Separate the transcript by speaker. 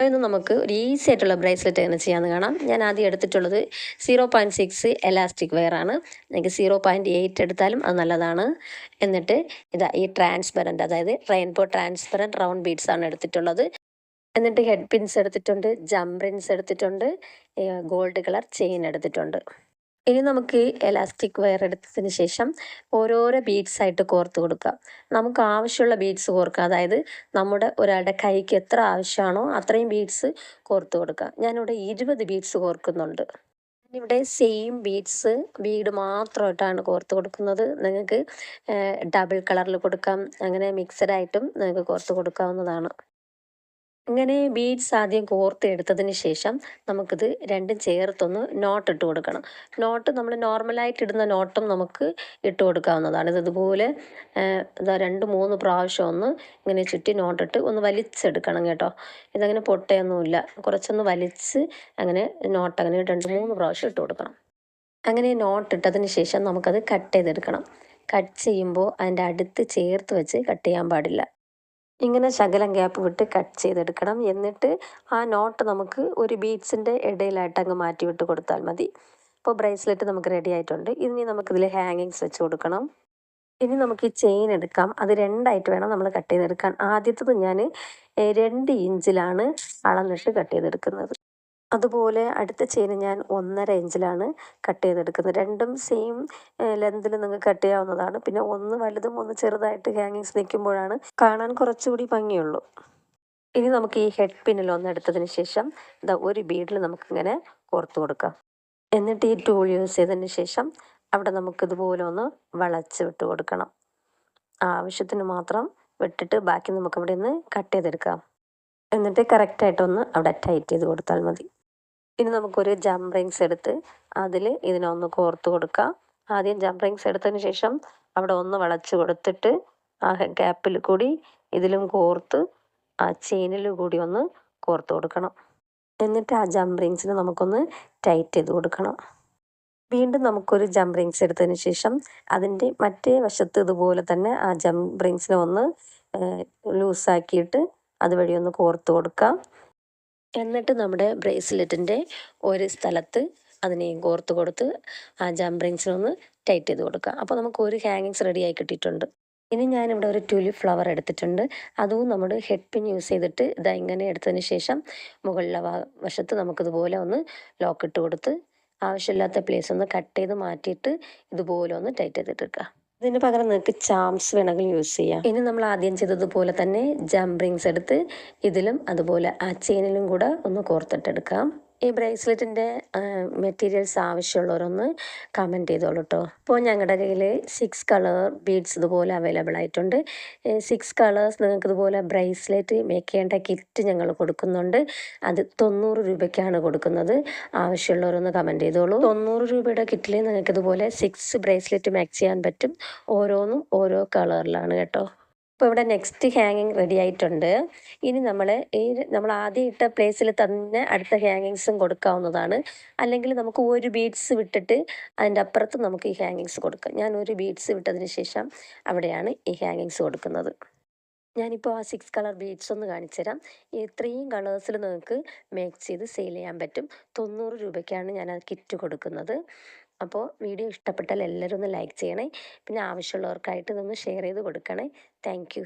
Speaker 1: ഇന്ന് നമുക്ക് ഒരു ഈസി ആയിട്ടുള്ള ബ്രേസ്ലെറ്റ് എങ്ങനെ ചെയ്യാമെന്ന് കാണാം. ഞാൻ ആദ്യം എടുത്തിട്ടുള്ളത് 0.6 എലാസ്റ്റിക് വെയറാണ്. നിങ്ങൾക്ക് 0.8 എടുത്താലും അത് നല്ലതാണ്. എന്നിട്ട് ഇതാ ഈ ട്രാൻസ്പെറൻറ്റ്, അതായത് റെയിൻബോ ട്രാൻസ്പെറൻറ്റ് റൗണ്ട് ബീഡ്സ് ആണ് എടുത്തിട്ടുള്ളത്. എന്നിട്ട് ഹെഡ് പിൻസ് എടുത്തിട്ടുണ്ട്, ജംപ് റിങ്സ് എടുത്തിട്ടുണ്ട്, ഗോൾഡ് കളർ ചെയിൻ എടുത്തിട്ടുണ്ട്. ഇനി നമുക്ക് എലാസ്റ്റിക് വയർ എടുത്തതിന് ശേഷം ഓരോരോ ബീഡ്സ് ആയിട്ട് കോർത്ത് കൊടുക്കാം. നമുക്ക് ആവശ്യമുള്ള ബീഡ്സ് കോർക്കുക. അതായത് നമ്മുടെ ഒരാളുടെ കൈക്ക് എത്ര ആവശ്യമാണോ അത്രയും ബീഡ്സ് കോർത്ത് കൊടുക്കുക. ഞാനിവിടെ 20 ബീഡ്സ് കോർക്കുന്നുണ്ട്. ഇവിടെ സെയിം ബീഡ് മാത്രമായിട്ടാണ് കോർത്ത് കൊടുക്കുന്നത്. നിങ്ങൾക്ക് ഡബിൾ കളറിൽ കൊടുക്കാം, അങ്ങനെ മിക്സഡ് ആയിട്ടും നിങ്ങൾക്ക് കോർത്ത് കൊടുക്കാവുന്നതാണ്. അങ്ങനെ ബീഡ്സ് ആദ്യം കോർത്തെടുത്തതിന് ശേഷം നമുക്കിത് രണ്ടും ചേർത്തൊന്ന് നോട്ട് ഇട്ട് കൊടുക്കണം. നോട്ട് നമ്മൾ നോർമലായിട്ട് ഇടുന്ന നോട്ടും നമുക്ക് ഇട്ട് കൊടുക്കാവുന്നതാണ്. ഇതുപോലെ ഇതാ 2-3 പ്രാവശ്യം ഒന്ന് ഇങ്ങനെ ചുറ്റി നോട്ടിട്ട് ഒന്ന് വലിച്ചെടുക്കണം കേട്ടോ. ഇതങ്ങനെ പൊട്ടയൊന്നുമില്ല, കുറച്ചൊന്ന് വലിച്ച് അങ്ങനെ നോട്ട് അങ്ങനെ 2-3 പ്രാവശ്യം ഇട്ട് കൊടുക്കണം. അങ്ങനെ നോട്ട് ഇട്ടതിന് ശേഷം നമുക്കത് കട്ട് ചെയ്തെടുക്കണം. കട്ട് ചെയ്യുമ്പോൾ അതിൻ്റെ അടുത്ത് ചേർത്ത് വെച്ച് കട്ട് ചെയ്യാൻ പാടില്ല. ഇങ്ങനെ ശകലം ഗ്യാപ്പ് വിട്ട് കട്ട് ചെയ്തെടുക്കണം. എന്നിട്ട് ആ നോട്ട് നമുക്ക് ഒരു ബീഡ്സിൻ്റെ ഇടയിലായിട്ട് അങ്ങ് മാറ്റി വിട്ട് കൊടുത്താൽ മതി. ഇപ്പോൾ ബ്രേസ്ലെറ്റ് നമുക്ക് റെഡി ആയിട്ടുണ്ട്. ഇനി നമുക്കിതിൽ ഹാങ്ങിങ്സ് വെച്ച് കൊടുക്കണം. ഇനി നമുക്ക് ഈ ചെയിൻ എടുക്കാം. അത് രണ്ടായിട്ട് വേണം നമ്മൾ കട്ട് ചെയ്തെടുക്കാൻ. ആദ്യത്തത് ഞാൻ 2 ഇഞ്ചിലാണ് അളന്നിട്ട് കട്ട് ചെയ്തെടുക്കുന്നത്. അതുപോലെ അടുത്ത ചെയിൻ ഞാൻ 1.5 ഇഞ്ചിലാണ് കട്ട് ചെയ്തെടുക്കുന്നത്. രണ്ടും സെയിം ലെന്തിൽ നിങ്ങൾക്ക് കട്ട് ചെയ്യാവുന്നതാണ്. പിന്നെ ഒന്ന് വലുതും ഒന്ന് ചെറുതായിട്ട് ഹാങ്ങിങ്സ് നിൽക്കുമ്പോഴാണ് കാണാൻ കുറച്ചുകൂടി ഭംഗിയുള്ളൂ. ഇനി നമുക്ക് ഈ ഹെഡ് പിന്നിൽ ഒന്ന് എടുത്തതിന് ശേഷം ഇതാ ഒരു ബീഡിൽ നമുക്കിങ്ങനെ കോർത്ത് കൊടുക്കാം. എന്നിട്ട് ഈ ടൂൾ യൂസ് ചെയ്തതിന് ശേഷം അവിടെ നമുക്കിതുപോലെ ഒന്ന് വളച്ച് വിട്ട് കൊടുക്കണം. ആവശ്യത്തിന് മാത്രം വിട്ടിട്ട് ബാക്കി നമുക്കവിടെ നിന്ന് കട്ട് ചെയ്തെടുക്കാം. എന്നിട്ട് കറക്റ്റായിട്ടൊന്ന് അവിടെ ടൈറ്റ് ചെയ്ത് കൊടുത്താൽ മതി. ഇനി നമുക്കൊരു ജംപ് റിങ്സ് എടുത്ത് അതിൽ ഇതിനൊന്ന് കോർത്ത് കൊടുക്കാം. ആദ്യം ജംപ് റിങ്സ് എടുത്തതിന് ശേഷം അവിടെ ഒന്ന് വളച്ച് കൊടുത്തിട്ട് ആ ഗ്യാപ്പിൽ കൂടി ഇതിലും കോർത്ത് ആ ചെയിനിൽ കൂടി ഒന്ന് കോർത്ത് കൊടുക്കണം. എന്നിട്ട് ആ ജംപ് റിങ്സിന് നമുക്കൊന്ന് ടൈറ്റ് ചെയ്ത് കൊടുക്കണം. വീണ്ടും നമുക്കൊരു ജംപ് റിങ്സ് എടുത്തതിന് ശേഷം അതിൻ്റെ മറ്റേ വശത്ത് ഇതുപോലെ തന്നെ ആ ജംപ് റിങ്സിനെ ഒന്ന് ലൂസാക്കിയിട്ട് അതുവഴി ഒന്ന് കോർത്ത് കൊടുക്കാം. എന്നിട്ട് നമ്മുടെ ബ്രേസ്ലെറ്റിൻ്റെ ഒരു സ്ഥലത്ത് അതിനെയും കോർത്ത് കൊടുത്ത് ആ ജംപ് റിങ്സിനൊന്ന് ടൈറ്റ് ചെയ്ത് കൊടുക്കുക. അപ്പോൾ നമുക്ക് ഒരു ഹാങ്ങിങ്സ് റെഡിയായി കിട്ടിയിട്ടുണ്ട്. ഇനി ഞാനിവിടെ ഒരു ട്യൂലിപ്പ് ഫ്ലവർ എടുത്തിട്ടുണ്ട്. അതും നമ്മൾ ഹെഡ് പിൻ യൂസ് ചെയ്തിട്ട് ഇതാ ഇങ്ങനെ എടുത്തതിന് ശേഷം മുകളിലെ വശത്ത് നമുക്കിതുപോലെ ഒന്ന് ലോക്ക് ഇട്ട് കൊടുത്ത് ആവശ്യമില്ലാത്ത പ്ലേസ് ഒന്ന് കട്ട് ചെയ്ത് മാറ്റിയിട്ട് ഇതുപോലെ ഒന്ന് ടൈറ്റ് ചെയ്തിട്ടെടുക്കുക. ഇതിന് പകരം നിങ്ങൾക്ക് ചാംസ് വേണമെങ്കിൽ യൂസ് ചെയ്യാം. ഇനി നമ്മൾ ആദ്യം ചെയ്തതുപോലെ തന്നെ ജംപ് റിങ്സ് എടുത്ത് ഇതിലും അതുപോലെ ആ ചെയിനിലും കൂടെ ഒന്ന് കോർത്തിട്ടെടുക്കാം. ഈ ബ്രേസ്ലെറ്റിൻ്റെ മെറ്റീരിയൽസ് ആവശ്യമുള്ളവരൊന്ന് കമൻറ്റ് ചെയ്തോളൂ കേട്ടോ. ഇപ്പോൾ ഞങ്ങളുടെ കയ്യിൽ 6 കളർ ബീഡ്സ് ഇതുപോലെ അവൈലബിൾ ആയിട്ടുണ്ട്. 6 കളേഴ്സ് നിങ്ങൾക്ക് ഇതുപോലെ ബ്രേസ്ലെറ്റ് മേക്ക് ചെയ്യേണ്ട കിറ്റ് ഞങ്ങൾ കൊടുക്കുന്നുണ്ട്. അത് 90 രൂപയ്ക്കാണ് കൊടുക്കുന്നത്. ആവശ്യമുള്ളവരൊന്ന് കമൻറ്റ് ചെയ്തോളൂ. 90 രൂപയുടെ കിറ്റിൽ നിങ്ങൾക്ക് ഇതുപോലെ 6 ബ്രേസ്ലെറ്റ് മേക്ക് ചെയ്യാൻ പറ്റും. ഓരോന്നും ഓരോ കളറിലാണ് കേട്ടോ. ഇപ്പോൾ ഇവിടെ നെക്സ്റ്റ് ഹാങ്ങിങ് റെഡി ആയിട്ടുണ്ട്. ഇനി നമ്മൾ ആദ്യം ഇട്ട പ്ലേസിൽ തന്നെ അടുത്ത ഹാങ്ങിങ്സും കൊടുക്കാവുന്നതാണ്. അല്ലെങ്കിൽ നമുക്ക് ഒരു ബീഡ്സ് വിട്ടിട്ട് അതിൻ്റെ അപ്പുറത്ത് നമുക്ക് ഈ ഹാങ്ങിങ്സ് കൊടുക്കാം. ഞാൻ ഒരു ബീഡ്സ് വിട്ടതിന് ശേഷം അവിടെയാണ് ഈ ഹാങ്ങിങ്സ് കൊടുക്കുന്നത്. ഞാനിപ്പോൾ ആ 6 കളർ ബീഡ്സ് ഒന്ന് കാണിച്ചു തരാം. ഇത്രയും കളേഴ്സിൽ നിങ്ങൾക്ക് മേക്ക് ചെയ്ത് സെയിൽ ചെയ്യാൻ പറ്റും. 90 രൂപയ്ക്കാണ് ഞാൻ ആ കിറ്റ് കൊടുക്കുന്നത്. അപ്പോൾ വീഡിയോ ഇഷ്ടപ്പെട്ടാൽ എല്ലാവരും ഒന്ന് ലൈക്ക് ചെയ്യണേ. പിന്നെ ആവശ്യമുള്ളവർക്കായിട്ട് ഇതൊന്ന് ഷെയർ ചെയ്ത് കൊടുക്കണേ. Thank you.